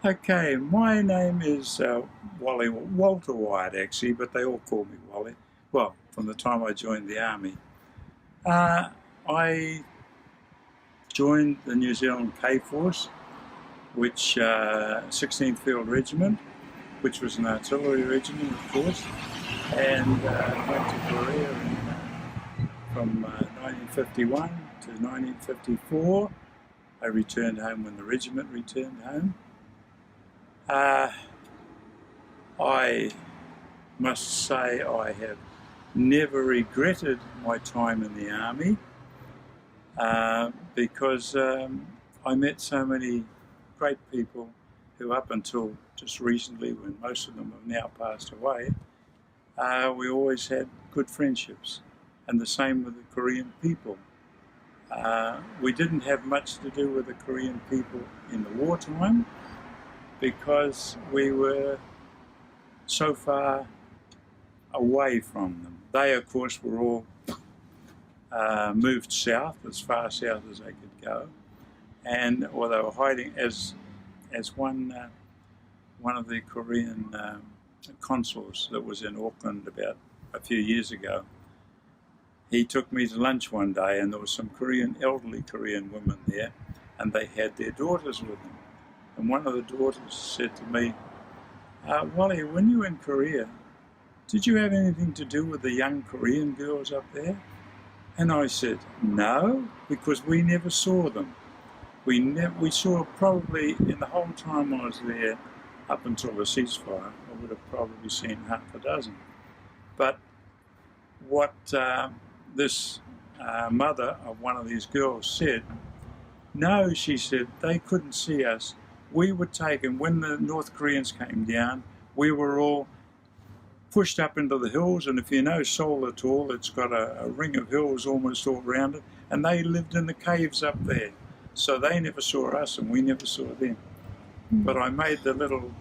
Okay, my name is Walter White, actually, but they all call me Wally. Well, from the time I joined the army. I joined the New Zealand K-Force, which 16th Field Regiment, which was an artillery regiment, of course, and went to Korea from 1951 to 1954. I returned home when the regiment returned home. I must say I have never regretted my time in the army because I met so many great people who, up until just recently, when most of them have now passed away, we always had good friendships, and the same with the Korean people. We didn't have much to do with the Korean people in the wartime because we were so far away from them. They, of course, were all moved south, as far south as they could go, and or they were hiding. As one of the Korean consuls that was in Auckland about a few years ago, he took me to lunch one day, and there were some elderly Korean women there, and they had their daughters with them. And one of the daughters said to me, Wally, when you were in Korea, did you have anything to do with the young Korean girls up there? And I said, no, because we never saw them. We saw probably, in the whole time I was there, up until the ceasefire, I would have probably seen half a dozen. But what this mother of one of these girls said, no, she said, they couldn't see us. We were taken, when the North Koreans came down, we were all pushed up into the hills, and if you know Seoul at all, it's got a ring of hills almost all around it, and they lived in the caves up there. So they never saw us, and we never saw them. But I made the little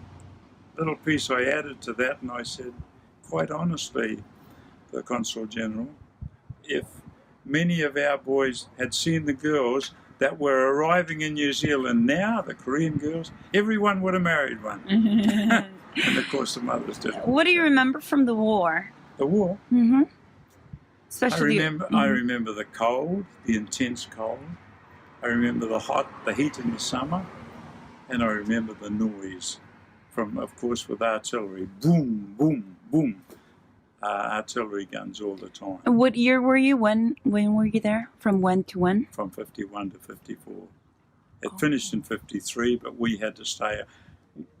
piece I added to that, and I said, quite honestly, the Consul General, if many of our boys had seen the girls that were arriving in New Zealand now, the Korean girls, everyone would have married one. And of course the mothers didn't. What do you remember from the war? The war? Mm-hmm. Especially I remember the cold, the intense cold. I remember the heat in the summer, and I remember the noise from, of course, with artillery. Boom, boom, boom. Artillery guns all the time. What year were you? When were you there? From when to when? From 51 to 54. It finished in 53, but we had to stay.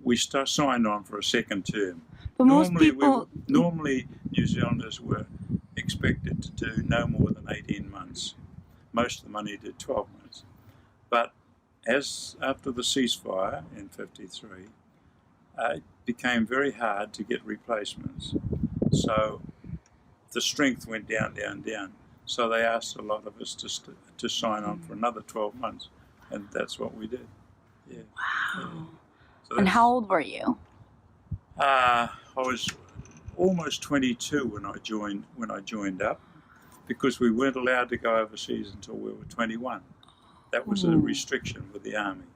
We signed on for a second term. But Normally, New Zealanders were expected to do no more than 18 months. Most of them only did 12 months. But after the ceasefire in 53, it became very hard to get replacements. So the strength went down, down, down. So they asked a lot of us to sign on for another 12 months, and that's what we did. Yeah. Wow. Yeah. So and how old were you? I was almost 22 when I joined up, because we weren't allowed to go overseas until we were 21. That was a restriction with the army,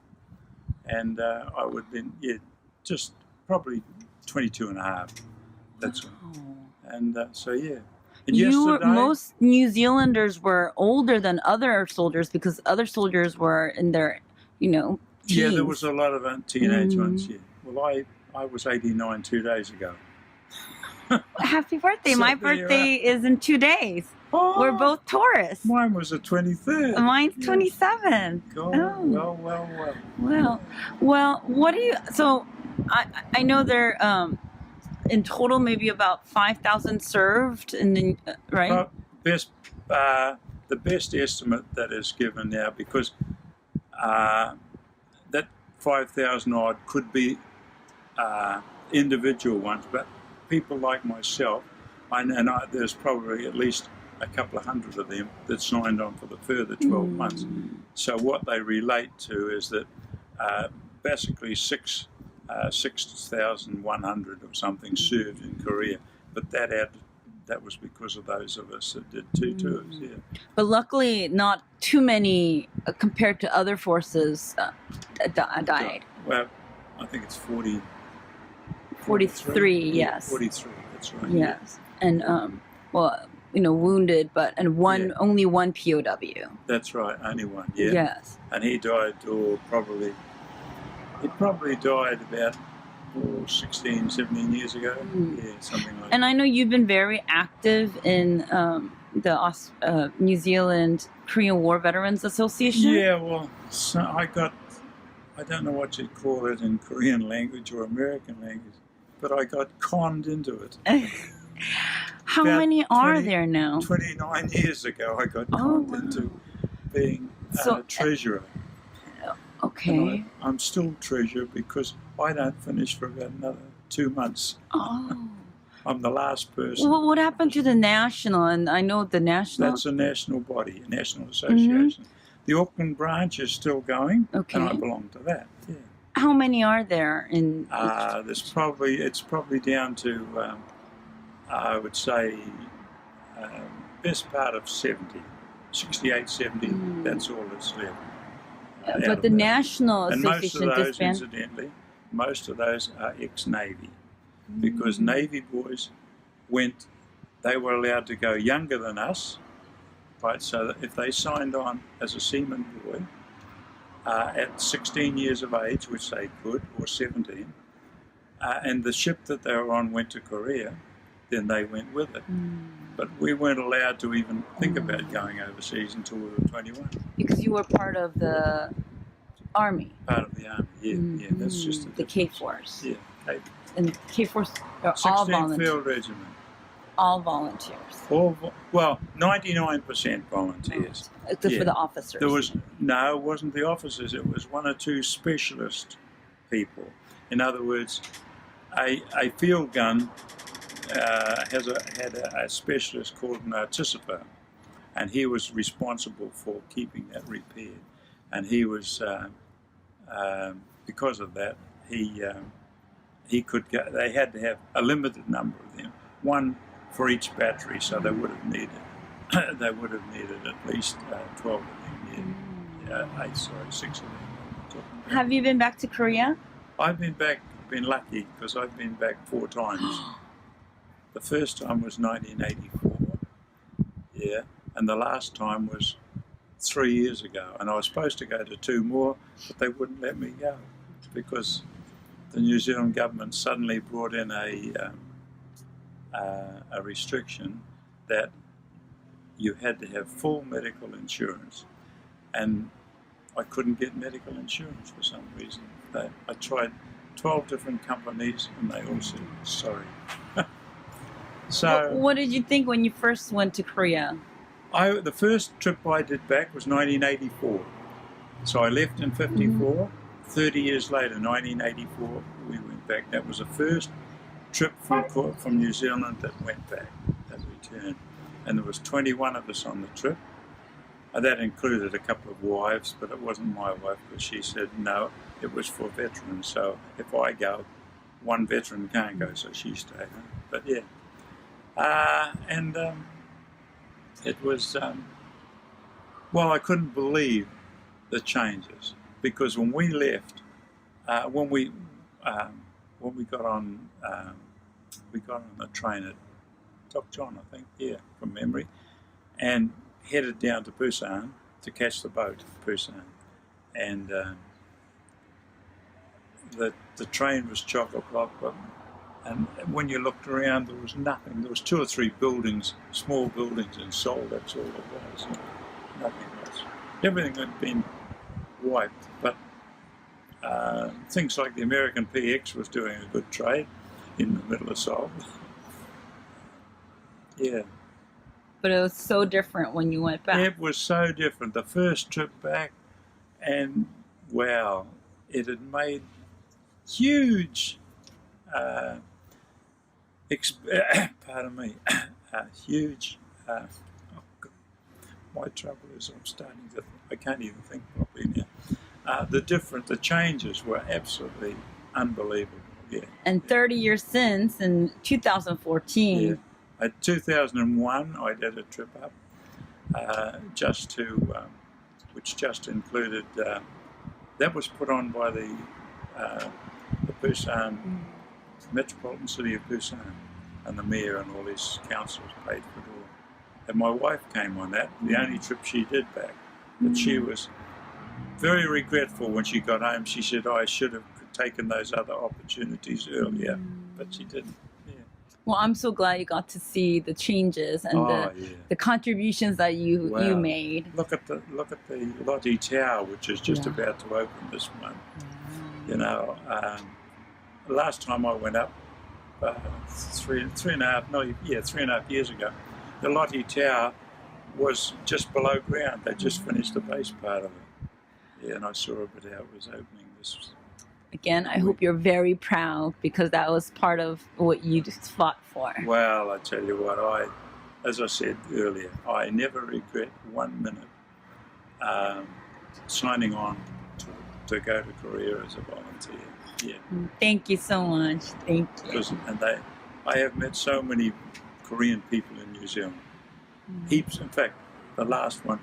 and I would then just probably 22 and a half. That's and so yeah. And most New Zealanders were older than other soldiers because other soldiers were in their, teens. Yeah, there was a lot of teenage ones. Yeah. Well, I was 89 2 days ago. Happy birthday! So my birthday is in 2 days. Oh, we're both Taurus. Mine was the 23rd. Mine's 27th. Well. What do you? So, I know there. In total, maybe about 5,000 served, and then right. The best estimate that is given now, because that 5,000 odd could be individual ones, but people like myself, there's probably at least a couple of hundred of them that signed on for the further 12 months. So what they relate to is that basically 6,100 or something served in Korea, but that was because of those of us that did 2 tours. Yeah. But luckily, not too many compared to other forces died. Well, I think it's 40. 43, Yeah, yes. 43, that's right. Yes. And, well, you know, wounded, but, and one, Yeah. only one POW. That's right, only one, yeah. Yes. And he died, he probably died about 16, 17 years ago. Yeah, something like that. And I know you've been very active in the New Zealand Korean War Veterans Association. Yeah, well, so I don't know what you'd call it in Korean language or American language, but I got conned into it. How About many are 20 there now? 29 years ago, I got conned into being treasurer. Okay. And I'm still treasurer because I don't finish for about another 2 months. Oh. I'm the last person. Well, what happened to the national? And I know the national. That's a national body, a national association. The Auckland branch is still going, Okay. and I belong to that. Yeah. How many are there in? It's probably down to I would say best part of 70, 68, 70. That's all that's left. But the National And Association most of those, disbanded. incidentally, most of those are ex-Navy, because Navy boys they were allowed to go younger than us, right? So that if they signed on as a seaman boy at 16 years of age, which they could, or 17, and the ship that they were on went to Korea, then they went with it. But we weren't allowed to even think about going overseas until we were 21. Because you were part of the army. Part of the army, yeah, that's just the K Force. Yeah, K. And K Force are all 16th volunteers. Field Regiment. All volunteers. Well, 99% volunteers. Except for the officers. It wasn't the officers. It was one or two specialist people. In other words, a field gun had a specialist called an artificer, and he was responsible for keeping that repaired. And he was, because of that, he could go. They had to have a limited number of them, one for each battery, so they would have needed at least 12 of them. Yeah, 6 of them. Have you been back to Korea? I've been lucky because I've been back 4 times. The first time was 1984, yeah, and the last time was 3 years ago. And I was supposed to go to 2 more, but they wouldn't let me go because the New Zealand government suddenly brought in a restriction that you had to have full medical insurance, and I couldn't get medical insurance for some reason. I tried 12 different companies, and they all said sorry. So, what did you think when you first went to Korea? The first trip I did back was 1984. So I left in 54. 30 years later, 1984, we went back. That was the first trip from New Zealand that went back, that returned. And there was 21 of us on the trip. That included a couple of wives, but it wasn't my wife because she said no, it was for veterans. So if I go, one veteran can't go, so she stayed. But yeah. It was, I couldn't believe the changes, because when we left, when we got on the train at Doc John, I think, yeah, from memory, and headed down to Busan to catch the boat to Busan, and the train was chock-a-block. And when you looked around, there was nothing. There was 2 or 3 buildings, small buildings in Seoul. That's all it was. Nothing else. Everything had been wiped. But things like the American PX was doing a good trade in the middle of Seoul. Yeah. But it was so different when you went back. It was so different. The first trip back, and wow, it had made huge. Pardon me, huge. My trouble is I can't even think properly now. The changes were absolutely unbelievable. Yeah. And 30 years since, in 2014. Yeah. In 2001, I did a trip up, which just included. That was put on by the Busan, metropolitan city of Busan, and the mayor and all his councils paid for it all. And my wife came on that, the only trip she did back. But she was very regretful when she got home. She said, I should have taken those other opportunities earlier, but she didn't. Yeah. Well, I'm so glad you got to see the changes and the contributions that you made. Look at the Lottie Tower, which is just about to open this month. You know, last time I went up, 3.5 years ago, the Lottie Tower was just below ground. They just finished the base part of it. Yeah, and I saw a bit how it was opening this. Again, I hope you're very proud because that was part of what you just fought for. Well, I tell you what, as I said earlier, I never regret 1 minute signing on to go to Korea as a volunteer. Yeah. Thank you so much. Thank you. I have met so many Korean people in New Zealand. Heaps. In fact, the last one